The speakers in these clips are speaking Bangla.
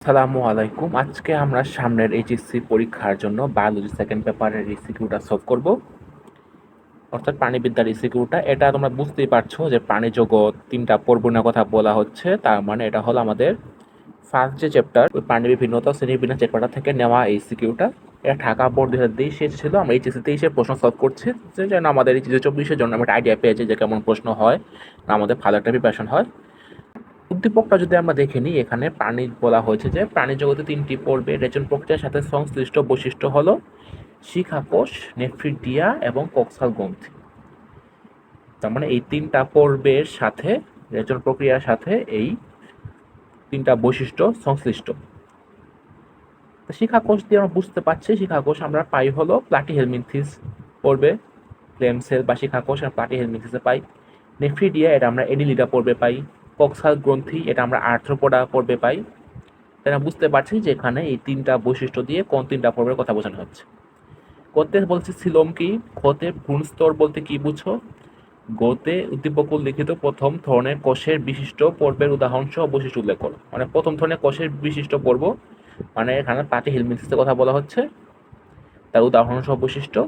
আসসালামু আলাইকুম। আজকে আমরা সামনের এইচএসসি পরীক্ষার জন্য বায়োলজি সেকেন্ড পেপারের রিসিকিউটা সলভ করব, অর্থাৎ প্রাণীবিদ্যার রিসিকিউটা। এটা তোমরা বুঝতেই পারছো যে প্রাণী জগৎ তিনটা পর্ব নিয়ে কথা বলা হচ্ছে, তার মানে এটা হলো আমাদের ফার্স্ট যে চ্যাপ্টার, ওই প্রাণী বিভিন্নতা শ্রেণীবিন্যাস চ্যাপ্টারটা থেকে নেওয়া এই সিকিউটা। এটা ঢাকা বোর্ড 2023 এসেছিল। আমরা এইচএসসি 23-এর প্রশ্ন সলভ করছি, যে যেন আমাদের এইচএসসি 24-এর জন্য আমরা একটা আইডিয়া পেয়েছি যে কেমন প্রশ্ন হয়, আমাদের ভালো একটা প্রিপারেশন হয়। উদ্দীপকটা যদি আমরা দেখে নিই, এখানে প্রাণী বলা হয়েছে যে প্রাণী জগতে তিনটি পর্বে রেচন প্রক্রিয়ার সাথে সংশ্লিষ্ট বৈশিষ্ট্য হলো শিখাকোষ, নেফ্রিডিয়া এবং কক্সাল গ্রন্থি। তার মানে এই তিনটা পর্বের সাথে, রেচন প্রক্রিয়ার সাথে এই তিনটা বৈশিষ্ট্য সংশ্লিষ্ট। তো শিখাকোষ দিয়ে আমরা বুঝতে পারছি, শিখাকোষ আমরা পাই হলো প্লাটিহেলমিনথিস পর্বে, ফ্লেম সেল বা শিখাকোষ আমরা প্লাটিহেলমিনথিসে পাই। নেফ্রিডিয়া এটা আমরা এনিলিডা পর্বে পাই। কক্সাল গ্রন্থি এটা আমরা আর্থ্রোপোডা পর্বে পাই। তাই আমরা বুঝতে পারছি যে এখানে এই তিনটা বৈশিষ্ট্য দিয়ে কোন তিনটা পর্বের কথা বোঝানো হচ্ছে। গতে বলছে সিলোম কি, খতে ভ্রূণস্তর বলতে কি বুঝো, গতে উদ্দীপক লিখিত প্রথম ধরনের কোষের বিশিষ্ট পর্বের উদাহরণ সহ বৈশিষ্ট্য উল্লেখ করো। মানে প্রথম ধরনের কোষের বিশিষ্ট পর্ব, মানে এখানে প্লাটিহেলমিনথিসের কথা বলা হচ্ছে, তার উদাহরণ সহ বৈশিষ্ট্য।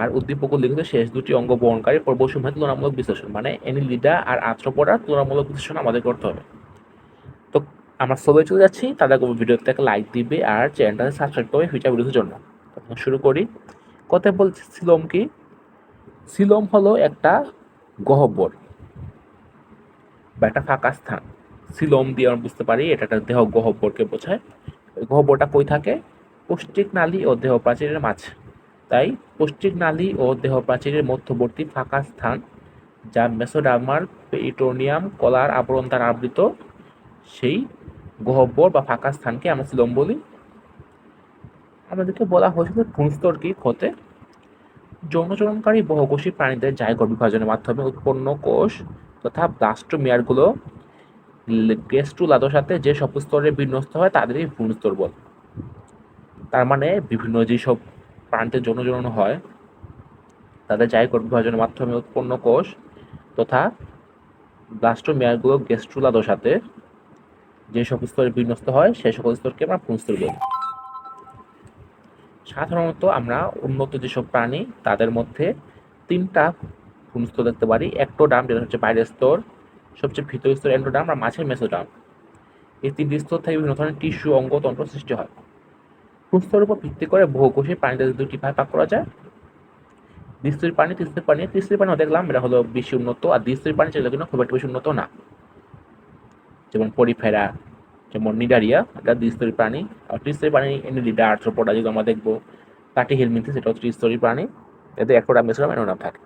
আর উদ্দীপক লিখিত শেষ দুটি অঙ্গ বহনকারী পর্বসমূহের তুলনামূলক বিশ্লেষণ, মানে এনিলিডা আর আর্থ্রোপোডার তুলনামূলক বিশ্লেষণ আমাদের করতে হবে। তো আমরা সবাই চলে যাচ্ছি, তাদের ভিডিওতে একটা লাইক দিবে আর চ্যানেলটাকে সাবস্ক্রাইব করবে ফিউচার ভিডিওর জন্য। তখন শুরু করি। কথা বলছি সিলোম কি। সিলোম হলো একটা গহ্বর বা একটা ফাঁকা স্থান। সিলোম দিয়ে আমরা বুঝতে পারি এটা একটা দেহ গহ্বরকে বোঝায়। গহ্বরটা কই থাকে? পৌষ্টিক নালী ও দেহ প্রাচীরের মাঝে। তাই পৌষ্টিক নালী ও দেহ প্রাচীরের মধ্যবর্তী ফাঁকা স্থান, যা মেসোডার্মার পেরিটোনিয়াম কলার আবরণ দ্বারা আবৃত, সেই গহ্বর বা ফাঁকা স্থানকে আমরা সিলোম বলি। আমাদেরকে বলা হয়েছিল ভ্রূণস্তর কি ক্ষতে, যৌনচরণকারী বহুকোষী প্রাণীদের জাইগোট বিভাজনের মাধ্যমে উৎপন্ন কোষ তথা ব্লাস্টোমিয়ারগুলো গ্যাস্ট্রুলাদের সাথে যে সব স্তরে বিন্যস্ত হয় তাদেরই ভ্রূণস্তর বলে। তার মানে বিভিন্ন যেসব প্রাণীতে যৌনচরণ হয় তাদের জাইগোট বিভাজনের মাধ্যমে উৎপন্ন কোষ তথা ব্লাস্টোমিয়ারগুলো গ্যাস্ট্রুলাদের সাথে যে সব স্তরে বিন্যস্ত হয় সেই সকল স্তরকে আমরা ভ্রূণস্তর বলি। সাধারণত আমরা উন্নত যেসব প্রাণী তাদের মধ্যে তিনটা ভ্রূণস্তর দেখতে পারি। একটোডার্ম, যেটা হচ্ছে বাইরের স্তর, সবচেয়ে ভিতরের স্তর এন্ডোডার্ম, আর মাঝের মেসোডার্ম। এই তিনটি স্তর থেকে বিভিন্ন ধরনের টিস্যু, অঙ্গতন্ত্র সৃষ্টি হয়। ভ্রূণস্তরের উপর ভিত্তি করে বহুকোষী প্রাণীদের দুটি ভাগে ভাগ করা যায়: দ্বিস্তরী প্রাণী, ত্রিস্তরী প্রাণী। ত্রিস্তরী প্রাণী দেখলাম এটা হলো বেশি উন্নত, আর দ্বিস্তরী প্রাণী যেগুলো কিন্তু খুব একটা বেশি উন্নত না, যেমন পরিফেরা, যেমন নিডারিয়া, এটা দ্বিস্তরী প্রাণী। আর ত্রিস্তরী প্রাণী এনিলিডা, আর্থ্রোপোডা, যেগুলো আমরা দেখবো, প্লাটিহেলমিনথিস, এটা হচ্ছে ত্রিস্তরী প্রাণী। এদের একটোডার্ম, মেসোডার্ম, এন্ডোডার্ম থাকে।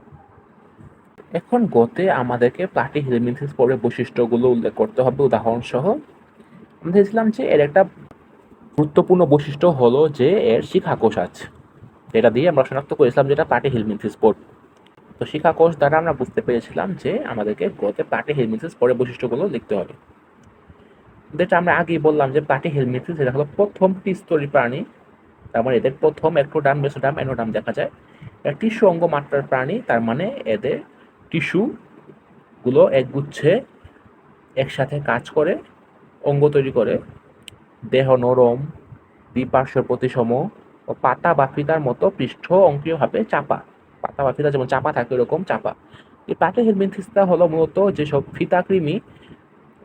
এখন গতে আমাদেরকে প্লাটিহেলমিনথিস পর্বের বৈশিষ্ট্যগুলো উল্লেখ করতে হবে উদাহরণ সহ। আমরা দেখছিলাম যে এর একটা গুরুত্বপূর্ণ বৈশিষ্ট্য হলো যে এর শিখাকোষ আছে, যেটা দিয়ে আমরা শনাক্ত করেছিলাম যেটা প্লাটিহেলমিনথিস পর্ব। তো শিখাকোষ দ্বারা আমরা বুঝতে পেরেছিলাম যে আমাদেরকে গতে প্লাটিহেলমিনথিস পর্বের বৈশিষ্ট্যগুলো লিখতে হবে। যেটা আমরা আগেই বললাম যে প্লাটিহেলমিনথিস এটা হলো প্রথম ত্রিস্তরী প্রাণী। তার মানে এদের প্রথম একটোডার্ম, মেসোডার্ম, এন্ডোডার্ম দেখা যায়। এরা টিস্যু অঙ্গ মাত্রার প্রাণী, তার মানে এদের টিস্যু গুলো একগুচ্ছে একসাথে কাজ করে অঙ্গ তৈরি করে। দেহ নরম, দ্বিপার্শ্ব প্রতিসম ও পাতা বা ফিতার মতো পৃষ্ঠ অঙ্কীয়ভাবে চাপা। পাতা বা ফিতা যেমন চাপা থাকে এরকম চাপা। এই প্লাটিহেলমিনথিসটা হলো মূলত যেসব ফিতাকৃমি,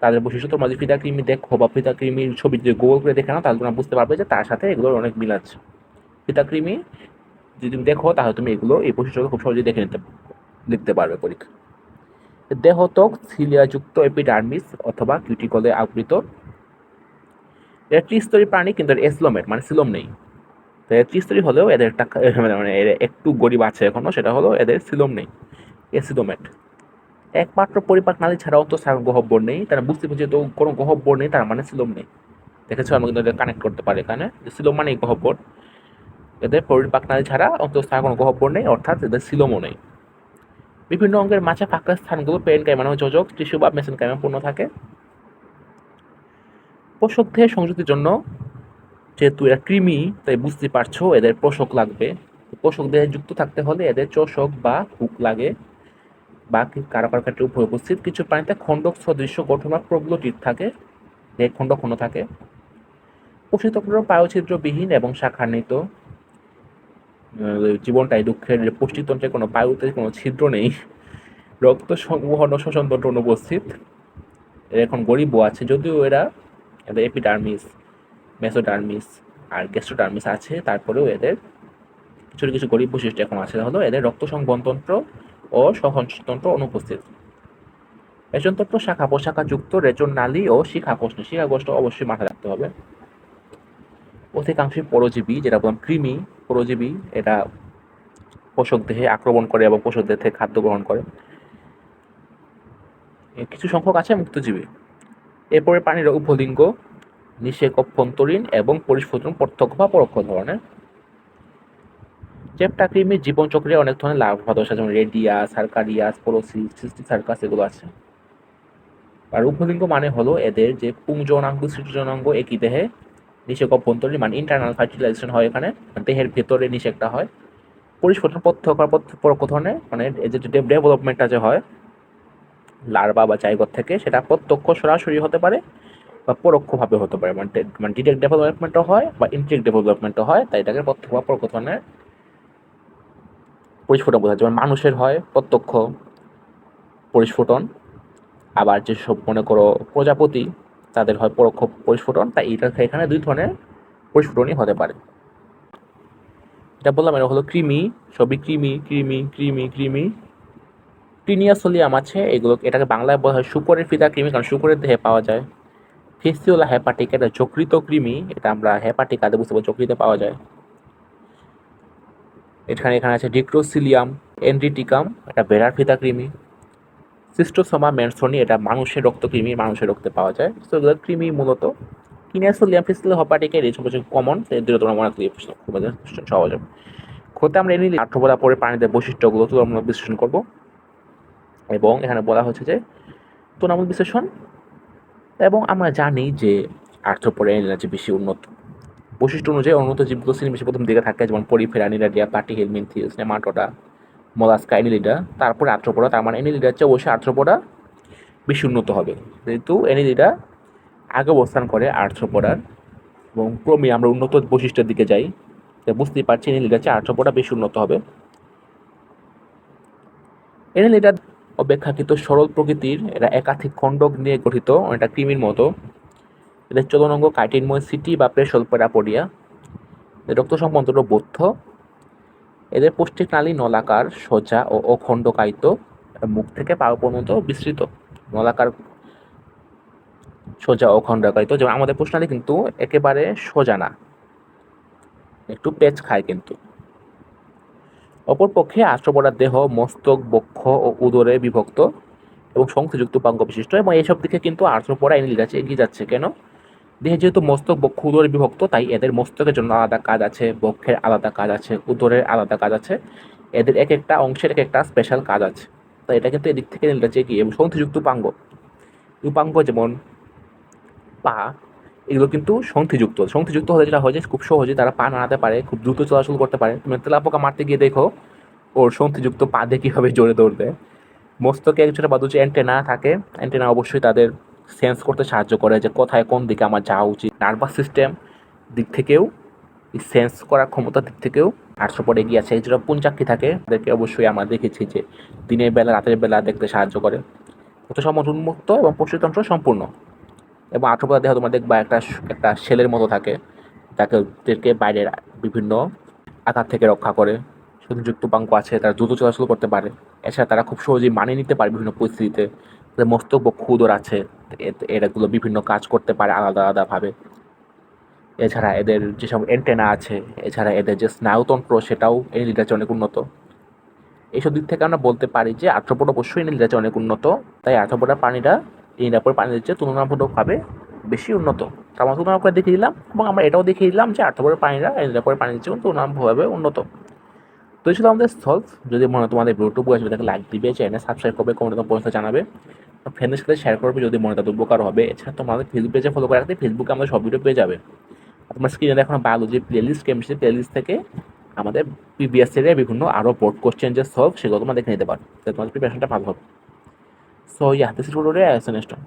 তাদের বৈশিষ্ট্য। তোমরা যদি ফিতাকৃমি দেখো বা ফিতাকৃমির ছবি যদি গোল করে দেখে নাও, তাহলে তোমরা বুঝতে পারবে যে তার সাথে এগুলোর অনেক মিল আছে। ফিতাকৃমি যদি তুমি দেখো তাহলে তুমি এগুলো, এই বৈশিষ্ট্যগুলো খুব সহজেই দেখে লিখতে পারবে পরীক্ষা। দেহত্বক সিলিয়াযুক্ত এপিডার্মিস অথবা কিউটিকলে আবৃত। এরা ত্রিস্তরী প্রাণী, কিন্তু এর এসলোমেট মানে সিলোম নেই। তো এর ত্রিস্তরী হলেও এদের একটা মানে এর একটু গরিব আছে এখনো, সেটা হলো এদের সিলোম নেই, এসিডোমেট। একমাত্র পরিপাক নালী ছাড়া অন্তঃস্থায়ী গহ্বর নেই। তারা বুঝতে পারছে তো কোনো গহ্বর নেই, তার মানে সিলোম নেই। দেখেছো, আমি কিন্তু কানেক্ট করতে পারি এখানে, সিলোম মানে গহ্বর। এদের পরিপাক নালী ছাড়া অন্তঃস্থায়ী কোনো গহ্বর নেই, অর্থাৎ এদের সিলোমও নেই। বিভিন্ন অঙ্গের মাঝে ফাঁকা স্থানগুলো পেরেনকাইমা মানে যোজক টিস্যু বা মেসেনকাইমা পূর্ণ থাকে। পোষক দেহের সংযুক্তির জন্য, যেহেতু এরা কৃমি তাই বুঝতে পারছো এদের পোষক লাগবে। পোষক দেহে যুক্ত থাকতে হলে এদের চোষক বা হুক লাগে, বা কারো কারো ক্ষেত্রে উভয় উপস্থিত। কিছু প্রাণীতে খণ্ডক সদৃশ্য গঠন বা প্রোগ্লোটিড থাকে, খণ্ড খণ্ড থাকে। পুষ্টিতন্ত্র পায়ুছিদ্রবিহীন এবং শাখান্বিত। জীবনটাই দুঃখের, পুষ্টিতন্ত্রে কোনো পায়ুতে কোনো ছিদ্র নেই। রক্ত সংবহন ও শোষণ তন্ত্র অনুপস্থিত। এর এখন গরিব আছে, যদিও এদের এপিডার্মিস, মেসোডার্মিস আর গ্যাস্ট্রোডার্মিস আছে, তারপরেও এদের কিছু কিছু গরিব বৈশিষ্ট্য এখন আছে, হলো এদের রক্ত সংবহন তন্ত্র ও সহনতন্ত্র অনুপস্থিত। রেচনতন্ত্র শাখা প্রশাখা যুক্ত রেচন নালী ও শিখাকোষ। শিখাকোষ অবশ্যই মাথায় রাখতে হবে। অধিকাংশই পরজীবী, যেটা বললাম কৃমি পরজীবী, এটা পোষক দেহে আক্রমণ করে এবং পোষক দেহ থেকে খাদ্য গ্রহণ করে। কিছু সংখ্যক আছে মুক্তজীবী। এরপরে প্রাণীরা উভলিঙ্গ, নিষেক অভ্যন্তরীণ এবং পরিস্ফুটন প্রত্যক্ষ বা পরোক্ষ ধরনের। চেপ্টাকৃমির জীবনচক্রে অনেক ধরনের লার্ভা দশা, যেমন রেডিয়াস, সার্কারিয়াস, পোরোসিস, সিস্টিসার্কাস এগুলো আছে। আর উভলিঙ্গ মানে হলো এদের যে পুংজনাঙ্গ সৃজনাঙ্গ একই দেহে, নিষেক অভ্যন্তরীণ মানে ইন্টারনাল ফার্টিলাইজেশন হয় এখানে, দেহের ভেতরে নিষেকটা হয়। পরিস্ফুটন প্রত্যক্ষ পরোক্ষ ধরনের, মানে এই যে ডেভেলপমেন্টটা যে হয় লার্ভা বা জাইগোট থেকে, সেটা প্রত্যক্ষ সরাসরি হতে পারে বা পরোক্ষভাবে হতে পারে, মানে ডিরেক্ট ডেভেলপমেন্টও হয় বা ইনডিরেক্ট ডেভেলপমেন্টও হয়, তাই এটাকে প্রত্যক্ষ বা পরোক্ষ ধরনের পরিস্ফুটন বোঝা যায়। যেমন মানুষের হয় প্রত্যক্ষ পরিস্ফুটন, আবার যেসব মনে করো প্রজাপতি তাদের হয় পরোক্ষ পরিস্ফুটন, তাই এখানে দুই ধরনের পরিস্ফুটনই হতে পারে। এটা বললাম, এটা হলো কৃমি, সবই কৃমি কৃমি কৃমি কৃমি। ক্রিনিয়াসোলিয়াম আছে, এটাকে বাংলায় বলা হয় শূকরের ফিদা কৃমি, কারণ শূকরের দেহে পাওয়া যায়। ফিস্টিউলা হেপাটিক, এটা যকৃত কৃমি, এটা আমরা হেপাটিক আদে বুঝতে পারি, যকৃতে পাওয়া যায়। এখানে আছে ডিক্রোসিলিয়াম এন্ড্রিটিকাম, এটা বেড়ার ফিদা কৃমি। সিস্টোসোমা ম্যানসনি, এটা মানুষের রক্তকৃমি, মানুষের রক্তে পাওয়া যায়। তো এগুলো কৃমি মূলত। ক্রিনিয়াসোলিয়াম ফিস্টিউলা হেপাটিকের এই সবচেয়ে কমন, এই দুটো তোমরা মনে রাখলে খুব সহজ হবে। ক্ষতে আমরা এনে আর্থ্রোপোডা পরে প্রাণীদের বৈশিষ্ট্যগুলো তুলনামূলক বিশ্লেষণ করব, এবং এখানে বলা হচ্ছে যে তুলনামূলক বিশ্লেষণ। এবং আমরা জানি যে আর্থ্রোপোডা এনার্জি বেশি উন্নত। বৈশিষ্ট্য অনুযায়ী উন্নত জীবগুলো শ্রেণীবিশেষে প্রথম দিকে থাকে, যেমন পরিফেরা, নিরাডিয়া, প্লাটিহেল, মিনথিউস, নেমাটোডা, মোলাস্কা, এনিলিডা। তারপরে আর্থ্রোপোডা, তার মানে এনিলিডার চেয়ে অবশ্যই আর্থ্রোপোডা বেশি উন্নত হবে, যেহেতু এনিলিডা আগে অবস্থান করে আর্থ্রোপোডার। এবং ক্রমে আমরা উন্নত বৈশিষ্ট্যের দিকে যাই, বুঝতেই পারছি এনিলিডার চেয়ে আর্থ্রোপোডা বেশি উন্নত হবে। এনিলিডা অপেক্ষাকৃত সরল প্রকৃতির, এরা একাধিক খণ্ড নিয়ে গঠিত, এটা কৃমির মতো। এদের চলনাঙ্গ কাইটিনময় সিটি বা প্রেসলপেরাপোডিয়া। রক্ত সম্বন্ধ বৌদ্ধ। এদের পৌষ্টিক নালী নলাকার, সোজা ও অখণ্ডকায়িত, মুখ থেকে পা পর্যন্ত বিস্তৃত। নলাকার, সোজা অখণ্ডকায়িত। যেমন আমাদের প্রশ্নালী কিন্তু একেবারে সোজা না, একটু পেঁচ খায় কিন্তু। অপরপক্ষে আর্থ্রোপোডার দেহ মস্তক, বক্ষ ও উদরে বিভক্ত এবং সংশ্লিষ্ট উপাঙ্গ বিশিষ্ট, এবং এইসব দিকে কিন্তু আর্থ্রোপোডা এগিয়ে যাচ্ছে। কেন? দেহে যেহেতু মস্তক, বক্ষ, উদরে বিভক্ত, তাই এদের মস্তকের জন্য আলাদা কাজ আছে, বক্ষের আলাদা কাজ আছে, উদরের আলাদা কাজ আছে। এদের এক একটা অংশের এক একটা স্পেশাল কাজ আছে, তাই এটা কিন্তু এদিক থেকে এগিয়ে। এবং সংশ্লিষ্ট উপাঙ্গ যেমন পা, এগুলো কিন্তু সংধিযুক্ত হলে যেটা হয় যে খুব সহজে তারা পা নাড়াতে পারে, খুব দ্রুত চলাচল করতে পারে। তুমি তেলাপোকা মারতে গিয়ে দেখো ওর সংধিযুক্ত পা দিয়ে কীভাবে জোরে দৌড় দেয়। মস্তকে একজোড়া বা দুটো অ্যান্টেনা থাকে, অ্যান্টেনা অবশ্যই তাদের সেন্স করতে সাহায্য করে যে কোথায় কোন দিকে আমার যাওয়া উচিত। নার্ভাস সিস্টেম দিক থেকেও, সেন্স করার ক্ষমতার দিক থেকেও আর্থ্রোপড এগিয়ে আছে। একজোড়া পুঞ্চাক্ষী থাকে, তাদেরকে অবশ্যই আমরা দেখেছি যে দিনের বেলা রাতের বেলা দেখতে সাহায্য করে। কত সম্পূর্ণ উন্মুক্ত এবং পশুতন্ত্র সম্পূর্ণ। এবং আর্থ্রোপোডার দেহ তোমরা দেখবা একটা শেলের মতো থাকে, তাদেরকে বাইরের বিভিন্ন আঘাত থেকে রক্ষা করে। সংযুক্ত উপাঙ্গ আছে, তারা দ্রুত চলাচল করতে পারে। এছাড়া তারা খুব সহজেই মানিয়ে নিতে পারে বিভিন্ন পরিস্থিতিতে। তাদের মস্তক বক্ষ উদর আছে, এরাগুলো বিভিন্ন কাজ করতে পারে আলাদা আলাদাভাবে। এছাড়া এদের যেসব অ্যান্টেনা আছে, এছাড়া এদের যে স্নায়ুতন্ত্র, সেটাও এনিলিডার চেয়ে অনেক উন্নত। এইসব দিক থেকে আমরা বলতে পারি যে আর্থ্রোপোড অবশ্যই এনিলিডার চেয়ে অনেক উন্নত। তাই আর্থ্রোপোডার প্রাণীরা এনিলিডার প্রাণীদের চেয়ে তুলনামূলকভাবে বেশি উন্নত। আমরা তুলনা করে দেখিয়ে দিলাম, এবং আমরা এটাও দেখিয়ে দিলাম যে আর্থ্রোপোডার প্রাণীরা এনিলিডার প্রাণীদের চেয়ে তুলনামূলকভাবে উন্নত। তো এই ছিল আমাদের সলভ। যদি মনে হয় তোমাদের ভিডিওটুকু আসবে, তাকে লাইক দিবে, চ্যানেল সাবস্ক্রাইব করবে, কমেন্টে তোমার পরিস্থিতি জানাবে, ফ্রেন্ডদের সাথে শেয়ার করবে যদি মনে তাদের উপকার হবে। এছাড়া তোমাদের ফেসবুক পেজে ফলো করে রাখতে, ফেসবুকে আমাদের সব ভিডিও পেয়ে যাবে। তোমার স্ক্রিনে এখন বায়োলজি প্লেলিস্ট, কেমিস্ট্রি প্লেলিস্ট থেকে আমাদের প্রিভিয়াস ইয়ারের বিভিন্ন আরও বোর্ড কোশ্চেন যে সলভ, সেগুলো তোমরা দেখে নিতে পারো, তোমাদের প্রিপারেশনটা ভালো হবে। So yeah, this is today, next time.